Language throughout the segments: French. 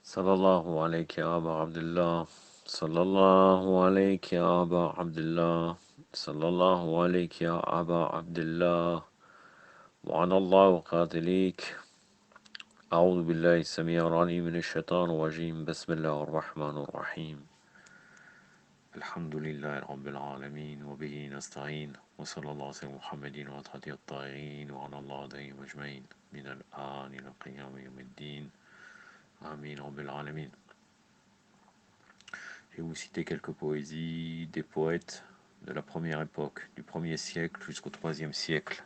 صلى الله عليك يا أبا عبد الله. صلى الله عليك يا أبا عبد الله. صلى الله عليك يا أبا عبد الله. وعلى الله قاتليك. أعوذ بالله السميع العليم من الشيطان الرجيم. بسم الله الرحمن الرحيم. الحمد لله رب العالمين وبه نستعين وصلى الله على محمد وعلى الطاهرين وعلى الله عليهم أجمعين من الآن إلى قيام يوم الدين آمين رب العالمين. Je vais vous citer quelques poésies des poètes de la première époque, du 1er siècle jusqu'au 3e siècle,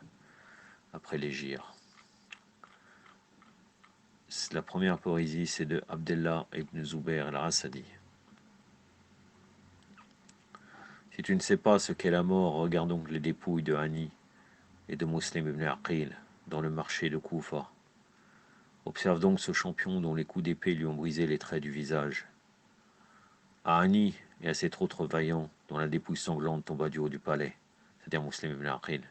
après l'Hégire. La première poésie, c'est de Abdellah ibn Zubair al-Asadi. Si tu ne sais pas ce qu'est la mort, regarde donc les dépouilles de Hani et de Muslim ibn Aqil dans le marché de Koufa. Observe donc ce champion dont les coups d'épée lui ont brisé les traits du visage. À Hani et à cet autre vaillant dont la dépouille sanglante tomba du haut du palais, c'est-à-dire Muslim ibn Aqil.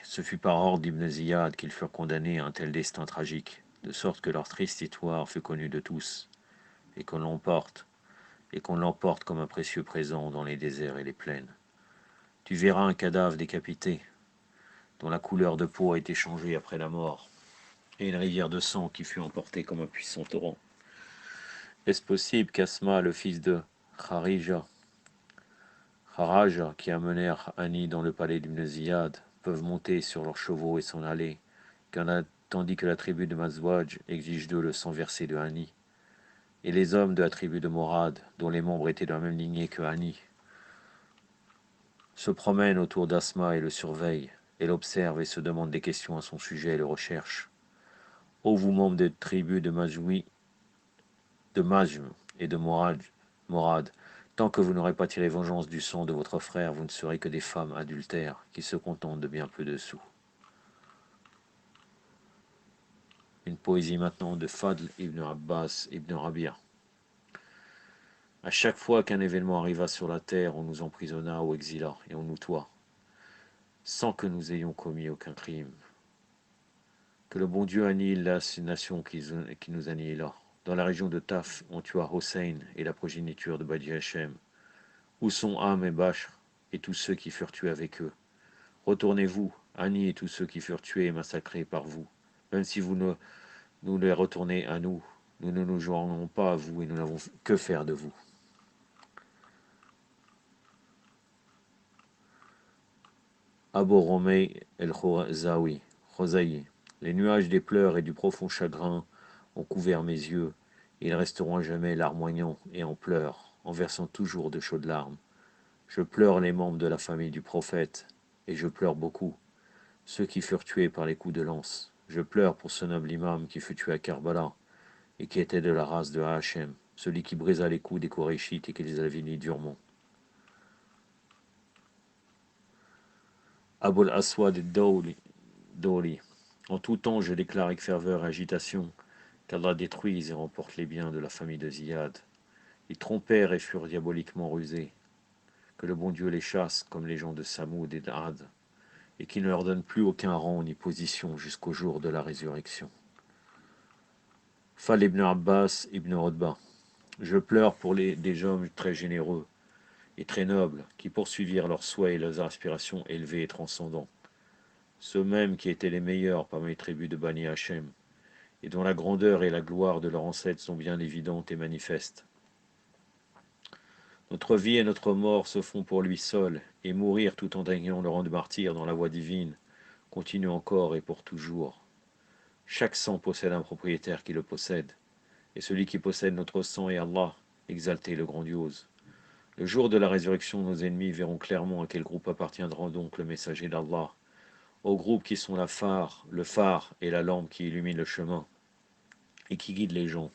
Ce fut par ordre d'Ibn Ziyad qu'ils furent condamnés à un tel destin tragique, de sorte que leur triste histoire fut connue de tous, et qu'on l'emporte comme un précieux présent dans les déserts et les plaines. Tu verras un cadavre décapité, dont la couleur de peau a été changée après la mort, et une rivière de sang qui fut emportée comme un puissant torrent. Est-ce possible qu'Asma, le fils de Kharaja, qui amenèrent Hani dans le palais d'Ibn Ziyad, peuvent monter sur leurs chevaux et s'en aller, tandis que la tribu de Mazwaj exige d'eux le sang versé de Hani, et les hommes de la tribu de Morad, dont les membres étaient de la même lignée que Hani, se promènent autour d'Asma et le surveillent, et l'observent et se demandent des questions à son sujet et le recherchent. Ô vous membres des tribus de Majm et de Morad, tant que vous n'aurez pas tiré vengeance du sang de votre frère, vous ne serez que des femmes adultères qui se contentent de bien peu de sous. Une poésie maintenant de Fadl ibn Abbas ibn Rabia. À chaque fois qu'un événement arriva sur la terre, on nous emprisonna ou exila et on nous tua, sans que nous ayons commis aucun crime. Que le bon Dieu annihile la nation qui nous annihila. Dans la région de Taf, on tua Hossein et la progéniture de Badi Hachem. Où sont Ham et Bashr et tous ceux qui furent tués avec eux? Retournez-vous, Ani et tous ceux qui furent tués et massacrés par vous. Même si vous nous les retournez à nous, nous ne nous joindrons pas à vous et nous n'avons que faire de vous. Abu Romey el-Khozaï. Les nuages des pleurs et du profond chagrin ont couvert mes yeux, et ils resteront à jamais larmoignants et en pleurs, en versant toujours de chaudes larmes. Je pleure les membres de la famille du prophète, et je pleure beaucoup, ceux qui furent tués par les coups de lance. Je pleure pour ce noble imam qui fut tué à Karbala, et qui était de la race de Hachem, celui qui brisa les coups des Koréchites et qui les avilit durement. Abul Aswad Dawli. En tout temps, je déclare avec ferveur et agitation qu'Allah détruise et remporte les biens de la famille de Ziyad. Ils trompèrent et furent diaboliquement rusés. Que le bon Dieu les chasse comme les gens de Samoud et d'Ad, et qu'il ne leur donne plus aucun rang ni position jusqu'au jour de la résurrection. Fal ibn Abbas ibn Rodba. Je pleure pour des hommes très généreux et très nobles qui poursuivirent leurs souhaits et leurs aspirations élevées et transcendants. Ceux mêmes qui étaient les meilleurs parmi les tribus de Bani Hachem, et dont la grandeur et la gloire de leurs ancêtres sont bien évidentes et manifestes. Notre vie et notre mort se font pour lui seul, et mourir tout en gagnant le rang de martyr dans la voie divine continue encore et pour toujours. Chaque sang possède un propriétaire qui le possède, et celui qui possède notre sang est Allah, exalté le grandiose. Le jour de la résurrection, nos ennemis verront clairement à quel groupe appartiendra donc le messager d'Allah, aux groupes qui sont le phare et la lampe qui illumine le chemin et qui guide les gens,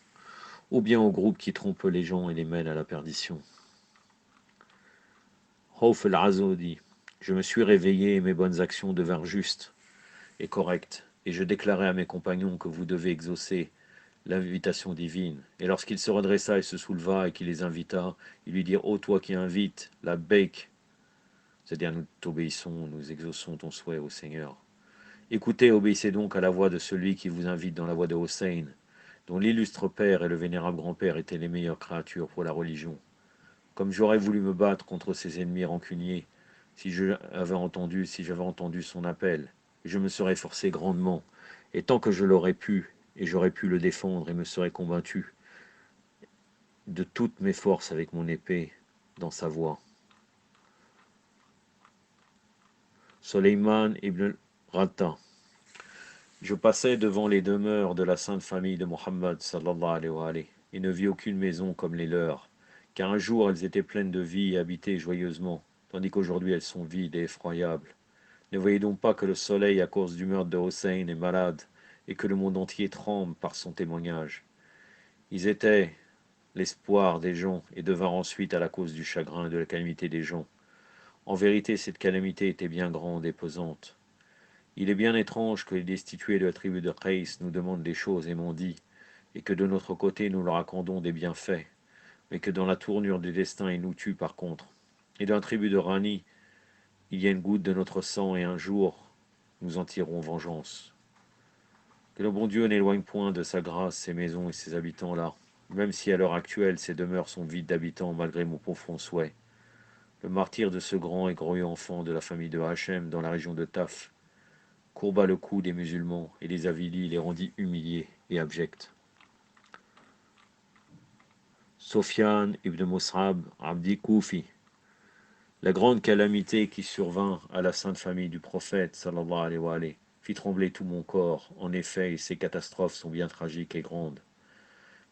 ou bien aux groupes qui trompent les gens et les mènent à la perdition. Rauf el-Azoudi. Je me suis réveillé et mes bonnes actions devinrent justes et correctes, et je déclarai à mes compagnons que vous devez exaucer l'invitation divine. Et lorsqu'il se redressa et se souleva et qu'il les invita, ils lui dirent: ô toi qui invites la Beik, c'est-à-dire nous t'obéissons, nous exauçons ton souhait, ô Seigneur. Écoutez, obéissez donc à la voix de celui qui vous invite dans la voie de Hossein. dont l'illustre père et le vénérable grand-père étaient les meilleures créatures pour la religion. Comme j'aurais voulu me battre contre ses ennemis rancuniers, si j'avais entendu son appel, et je me serais forcé grandement, et tant que je l'aurais pu, et j'aurais pu le défendre et me serais combattu de toutes mes forces avec mon épée dans sa voie. Soleiman ibn Ratta. Je passais devant les demeures de la sainte famille de Mohammed sallallahu alayhi wa alayhi, et ne vis aucune maison comme les leurs, car un jour elles étaient pleines de vie et habitées joyeusement, tandis qu'aujourd'hui elles sont vides et effroyables. Ne voyez donc pas que le soleil, à cause du meurtre de Hossein, est malade, et que le monde entier tremble par son témoignage. Ils étaient l'espoir des gens, et devinrent ensuite à la cause du chagrin et de la calamité des gens. En vérité, cette calamité était bien grande et pesante. Il est bien étrange que les destitués de la tribu de Qais nous demandent des choses et m'ont dit, et que de notre côté nous leur accordons des bienfaits, mais que dans la tournure du destin ils nous tuent par contre. Et dans la tribu de Rani, il y a une goutte de notre sang, et un jour nous en tirerons vengeance. Que le bon Dieu n'éloigne point de sa grâce ces maisons et ces habitants-là, même si à l'heure actuelle ces demeures sont vides d'habitants malgré mon profond souhait. Le martyr de ce grand et glorieux enfant de la famille de Hachem dans la région de Taf courba le cou des musulmans et les avilit, les rendit humiliés et abjects. Sofiane ibn Mus'ab Abdi Koufi. La grande calamité qui survint à la sainte famille du prophète sallallahu alayhi wa alayhi fit trembler tout mon corps. En effet, ces catastrophes sont bien tragiques et grandes.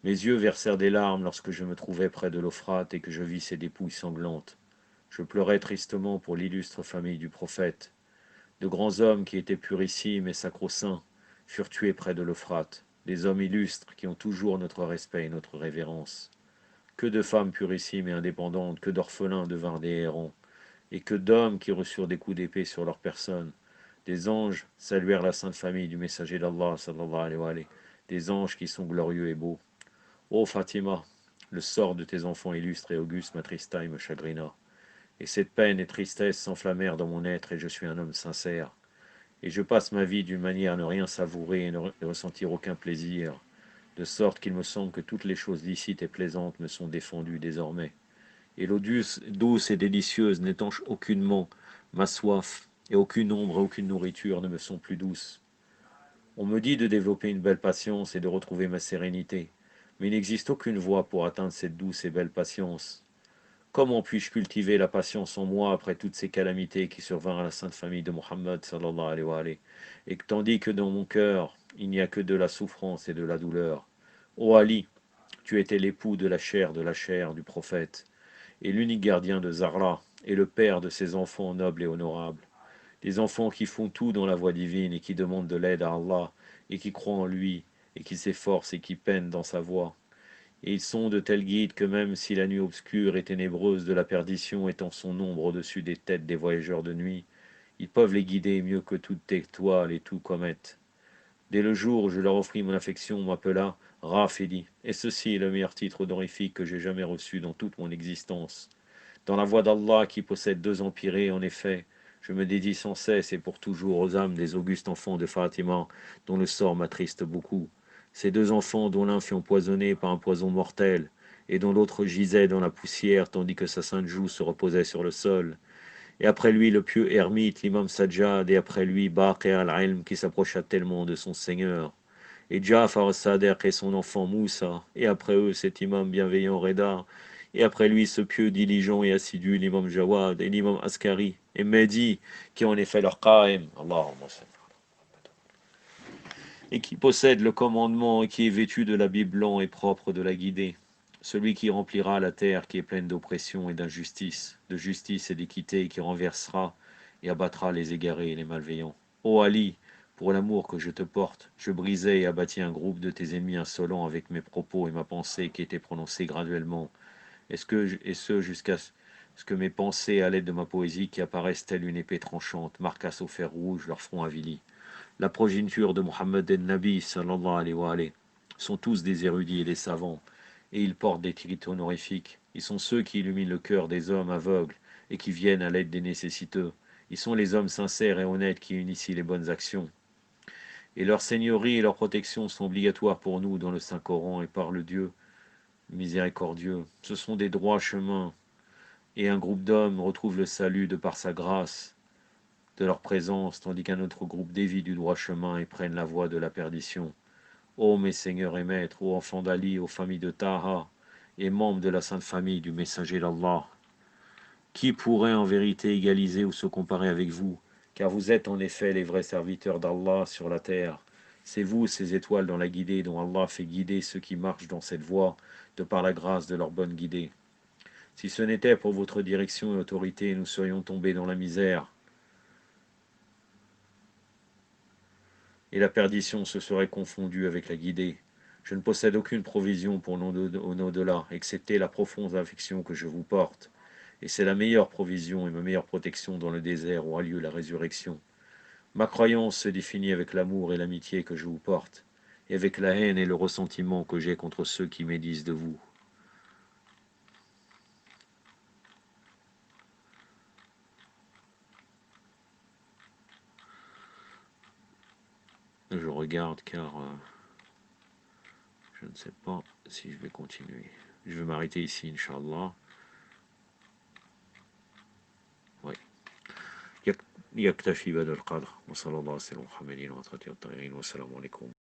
Mes yeux versèrent des larmes lorsque je me trouvais près de l'Euphrate et que je vis ces dépouilles sanglantes. Je pleurais tristement pour l'illustre famille du prophète. De grands hommes qui étaient purissimes et sacro-saints furent tués près de l'Euphrate, des hommes illustres qui ont toujours notre respect et notre révérence. Que de femmes purissimes et indépendantes, que d'orphelins devinrent des errants, et que d'hommes qui reçurent des coups d'épée sur leur personne. Des anges saluèrent la sainte famille du messager d'Allah, sallallahu alayhi wa alayhi, des anges qui sont glorieux et beaux. Ô Fatima, le sort de tes enfants illustres et augustes m'attrista et me chagrina. Et cette peine et tristesse s'enflammèrent dans mon être, et je suis un homme sincère. Et je passe ma vie d'une manière à ne rien savourer et ne ressentir aucun plaisir, de sorte qu'il me semble que toutes les choses licites et plaisantes me sont défendues désormais. Et l'eau douce et délicieuse n'étanche aucunement ma soif, et aucune ombre et aucune nourriture ne me sont plus douces. On me dit de développer une belle patience et de retrouver ma sérénité, mais il n'existe aucune voie pour atteindre cette douce et belle patience. Comment puis-je cultiver la patience en moi après toutes ces calamités qui survinrent à la sainte famille de Mohammed sallallahu alayhi wa alayhi, et tandis que dans mon cœur, il n'y a que de la souffrance et de la douleur. Ô Ali, tu étais l'époux de la chair du prophète, et l'unique gardien de Zahra, et le père de ses enfants nobles et honorables. Des enfants qui font tout dans la voie divine et qui demandent de l'aide à Allah, et qui croient en lui, et qui s'efforcent et qui peinent dans sa voie. Et ils sont de tels guides que même si la nuit obscure et ténébreuse de la perdition étend son ombre au-dessus des têtes des voyageurs de nuit, ils peuvent les guider mieux que toute étoile et tout comète. Dès le jour où je leur offris mon affection, on m'appela Rafidi, et ceci est le meilleur titre honorifique que j'ai jamais reçu dans toute mon existence. Dans la voie d'Allah qui possède deux empyrées, en effet, je me dédie sans cesse et pour toujours aux âmes des augustes enfants de Fatima, dont le sort m'attriste beaucoup. Ces deux enfants dont l'un fut empoisonné par un poison mortel, et dont l'autre gisait dans la poussière tandis que sa sainte joue se reposait sur le sol. Et après lui le pieux ermite, l'imam Sajjad, et après lui Baqir al-Ilm qui s'approcha tellement de son Seigneur. Et Ja'far al-Sadiq et son enfant Moussa, et après eux cet imam bienveillant Reda, et après lui ce pieux diligent et assidu l'imam Jawad, et l'imam Askari, et Mehdi, qui ont en effet leur qaim, Allahumma salli, et qui possède le commandement et qui est vêtu de l'habit blanc et propre de la guidée. Celui qui remplira la terre qui est pleine d'oppression et d'injustice, de justice et d'équité, qui renversera et abattra les égarés et les malveillants. Ô Ali, pour l'amour que je te porte, je brisai et abattis un groupe de tes ennemis insolents avec mes propos et ma pensée qui étaient prononcés graduellement, et ce jusqu'à ce que mes pensées, à l'aide de ma poésie qui apparaissent telle une épée tranchante, marquassent au fer rouge leur front avili. La progéniture de Mohammed el-Nabi, sallallahu alayhi wa alayhi, sont tous des érudits et des savants, et ils portent des titres honorifiques. Ils sont ceux qui illuminent le cœur des hommes aveugles et qui viennent à l'aide des nécessiteux. Ils sont les hommes sincères et honnêtes qui initient les bonnes actions. Et leur seigneurie et leur protection sont obligatoires pour nous dans le Saint-Coran et par le Dieu miséricordieux. Ce sont des droits chemins, et un groupe d'hommes retrouve le salut de par sa grâce, de leur présence, tandis qu'un autre groupe dévie du droit chemin et prennent la voie de la perdition. Ô mes seigneurs et maîtres, ô enfants d'Ali, ô famille de Taha, et membres de la sainte famille du messager d'Allah, qui pourrait en vérité égaliser ou se comparer avec vous? Car vous êtes en effet les vrais serviteurs d'Allah sur la terre. C'est vous, ces étoiles dans la guidée, dont Allah fait guider ceux qui marchent dans cette voie, de par la grâce de leur bonne guidée. Si ce n'était pour votre direction et autorité, nous serions tombés dans la misère, et la perdition se serait confondue avec la guidée. Je ne possède aucune provision pour au-delà, excepté la profonde affection que je vous porte. Et c'est la meilleure provision et ma meilleure protection dans le désert où a lieu la résurrection. Ma croyance se définit avec l'amour et l'amitié que je vous porte, et avec la haine et le ressentiment que j'ai contre ceux qui médisent de vous. Je regarde car je ne sais pas si je vais continuer. Je vais m'arrêter ici, Inch'Allah. Oui. يكتفي بهذا القدر وصلى الله وسلم على محمد وعلى آله وصحبه والسلام عليكم